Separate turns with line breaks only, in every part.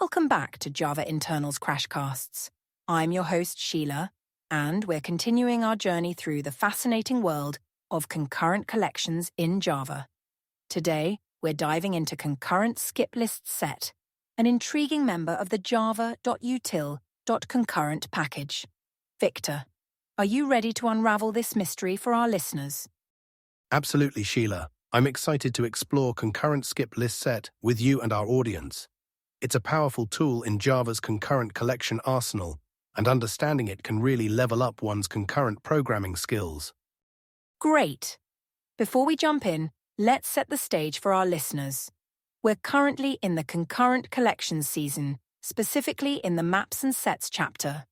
Welcome back to Java Internals Crashcasts. I'm your host, Sheila, and we're continuing our journey through the fascinating world of concurrent collections in Java. Today, we're diving into ConcurrentSkipListSet, an intriguing member of the java.util.concurrent package. Victor, are you ready to unravel this mystery for our listeners?
Absolutely, Sheila. I'm excited to explore ConcurrentSkipListSet with you and our audience. It's a powerful tool in Java's concurrent collection arsenal, and understanding it can really level up one's concurrent programming skills.
Great! Before we jump in, let's set the stage for our listeners. We're currently in the concurrent collections season, specifically in the Maps and Sets chapter.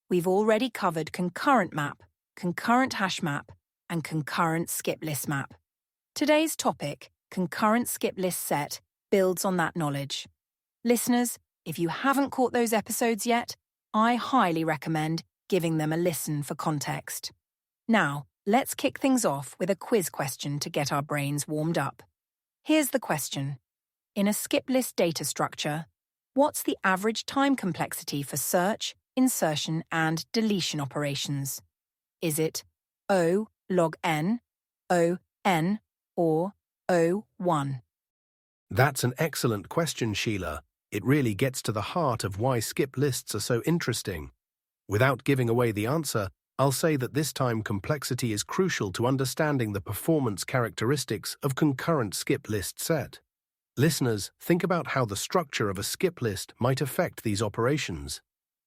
We've already covered concurrent map, concurrent hash map, and concurrent skip list map. Today's topic, concurrent skip list set, builds on that knowledge. Listeners, if you haven't caught those episodes yet, I highly recommend giving them a listen for context. Now, let's kick things off with a quiz question to get our brains warmed up. Here's the question. In a skip list data structure, what's the average time complexity for search, insertion, and deletion operations? Is it O log n, O n, or O1?
That's an excellent question, Sheila. It really gets to the heart of why skip lists are so interesting. Without giving away the answer, I'll say that this time complexity is crucial to understanding the performance characteristics of concurrent skip list set. Listeners, think about how the structure of a skip list might affect these operations.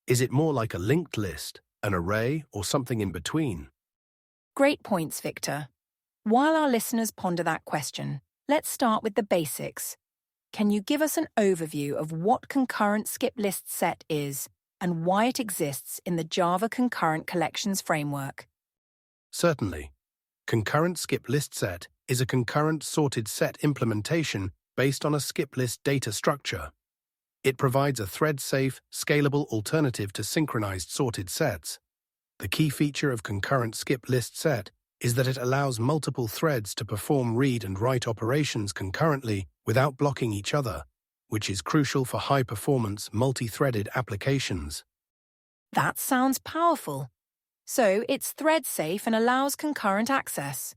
Is it more like a linked list, an array, or something in between?
Great points, Victor. While our listeners ponder that question, let's start with the basics. Can you give us an overview of what concurrent skip list set is and why it exists in the Java Concurrent Collections framework?
Certainly. Concurrent skip list set is a concurrent sorted set implementation based on a skip list data structure. It provides a thread-safe, scalable alternative to synchronized sorted sets. The key feature of concurrent skip list set is that it allows multiple threads to perform read and write operations concurrently without blocking each other, which is crucial for high-performance, multi-threaded applications.
That sounds powerful. So it's thread-safe and allows concurrent access.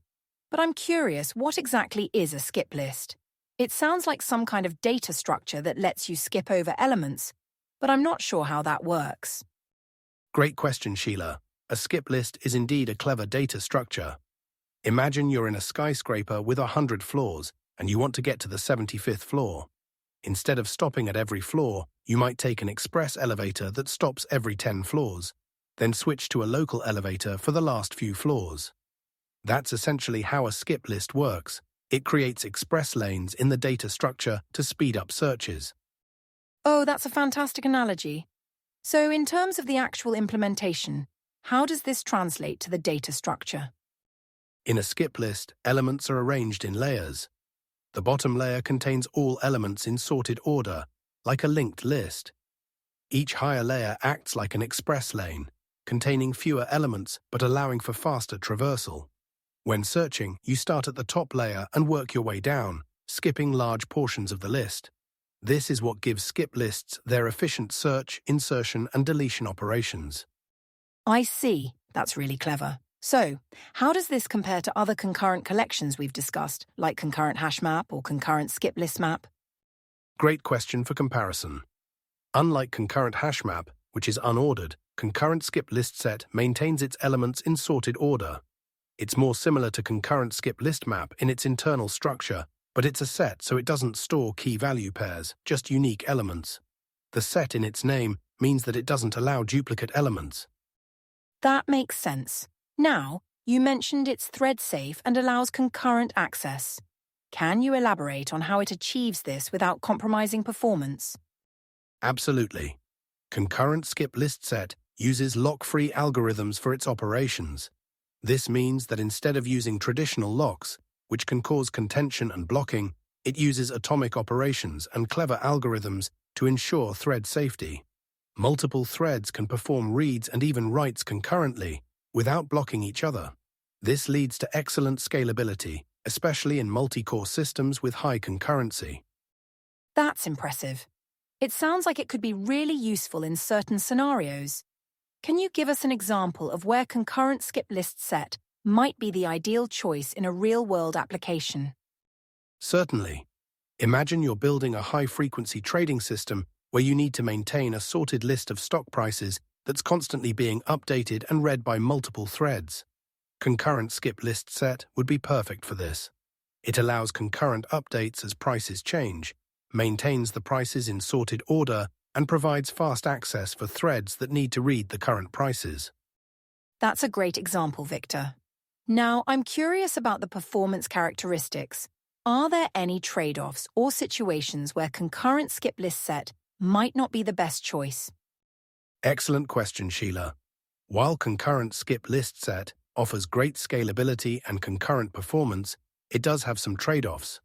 But I'm curious, what exactly is a skip list? It sounds like some kind of data structure that lets you skip over elements, but I'm not sure how that works.
Great question, Sheila. A skip list is indeed a clever data structure. Imagine you're in a skyscraper with 100 floors and you want to get to the 75th floor. Instead of stopping at every floor, you might take an express elevator that stops every 10 floors, then switch to a local elevator for the last few floors. That's essentially how a skip list works. It creates express lanes in the data structure to speed up searches.
Oh, that's a fantastic analogy. So in terms of the actual implementation, how does this translate to the data structure?
In a skip list, elements are arranged in layers. The bottom layer contains all elements in sorted order, like a linked list. Each higher layer acts like an express lane, containing fewer elements but allowing for faster traversal. When searching, you start at the top layer and work your way down, skipping large portions of the list. This is what gives skip lists their efficient search, insertion, and deletion operations.
I see. That's really clever. So, how does this compare to other concurrent collections we've discussed, like concurrent hash map or concurrent skip list map?
Great question for comparison. Unlike concurrent hash map, which is unordered, concurrent skip list set maintains its elements in sorted order. It's more similar to concurrent skip list map in its internal structure, but it's a set so it doesn't store key value pairs, just unique elements. The set in its name means that it doesn't allow duplicate elements.
That makes sense. Now, you mentioned it's thread-safe and allows concurrent access. Can you elaborate on how it achieves this without compromising performance?
Absolutely. Concurrent skip list set uses lock-free algorithms for its operations. This means that instead of using traditional locks, which can cause contention and blocking, it uses atomic operations and clever algorithms to ensure thread safety. Multiple threads can perform reads and even writes concurrently, without blocking each other. This leads to excellent scalability, especially in multi-core systems with high concurrency.
That's impressive. It sounds like it could be really useful in certain scenarios. Can you give us an example of where concurrent skip list set might be the ideal choice in a real-world application?
Certainly. Imagine you're building a high-frequency trading system where you need to maintain a sorted list of stock prices that's constantly being updated and read by multiple threads. Concurrent skip list set would be perfect for this. It allows concurrent updates as prices change, maintains the prices in sorted order, and provides fast access for threads that need to read the current prices.
That's a great example, Victor. Now, I'm curious about the performance characteristics. Are there any trade-offs or situations where concurrent skip list set might not be the best choice?
Excellent question, Sheila. While concurrent skip list set offers great scalability and concurrent performance, it does have some trade-offs.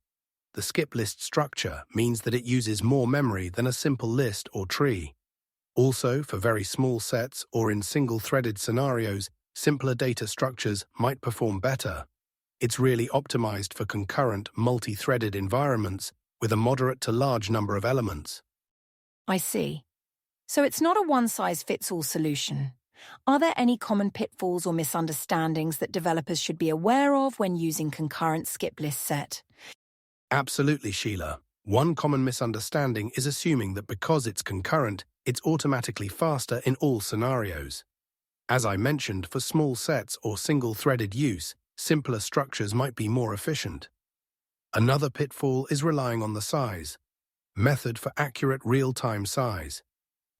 The skip list structure means that it uses more memory than a simple list or tree. Also, for very small sets or in single-threaded scenarios, simpler data structures might perform better. It's really optimized for concurrent, multi-threaded environments with a moderate to large number of elements.
I see. So it's not a one-size-fits-all solution. Are there any common pitfalls or misunderstandings that developers should be aware of when using concurrent skip list set?
Absolutely, Sheila. One common misunderstanding is assuming that because it's concurrent, it's automatically faster in all scenarios. As I mentioned, for small sets or single-threaded use, simpler structures might be more efficient. Another pitfall is relying on the size method for accurate real-time size.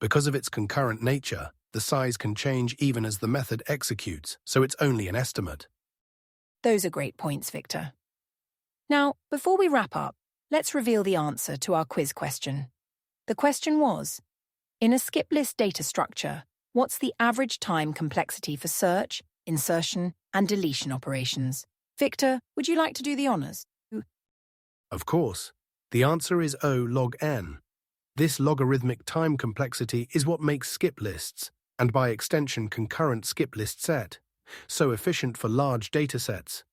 Because of its concurrent nature, the size can change even as the method executes, so it's only an estimate.
Those are great points, Victor. Now, before we wrap up, let's reveal the answer to our quiz question. The question was, in a skip list data structure, what's the average time complexity for search, insertion, and deletion operations? Victor, would you like to do the honors?
Of course. The answer is O log n. This logarithmic time complexity is what makes skip lists, and by extension concurrent skip list set, so efficient for large datasets.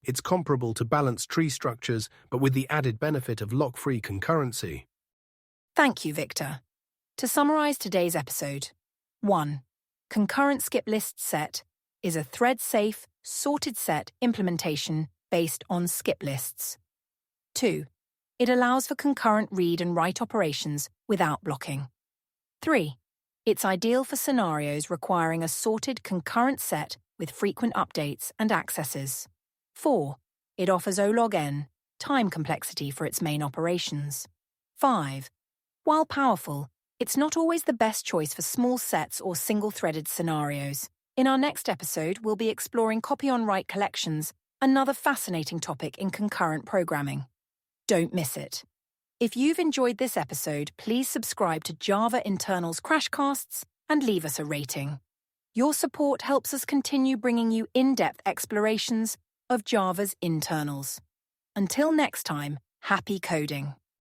It's comparable to balanced tree structures, but with the added benefit of lock-free concurrency.
Thank you, Victor. To summarize today's episode, 1. Concurrent skip list set is a thread-safe, sorted set implementation based on skip lists. 2. It allows for concurrent read and write operations without blocking. 3. It's ideal for scenarios requiring a sorted concurrent set with frequent updates and accesses. 4. It offers O log n, time complexity for its main operations. 5. While powerful, it's not always the best choice for small sets or single-threaded scenarios. In our next episode, we'll be exploring copy-on-write collections, another fascinating topic in concurrent programming. Don't miss it. If you've enjoyed this episode, please subscribe to Java Internals Crashcasts and leave us a rating. Your support helps us continue bringing you in-depth explorations of Java's internals. Until next time, happy coding.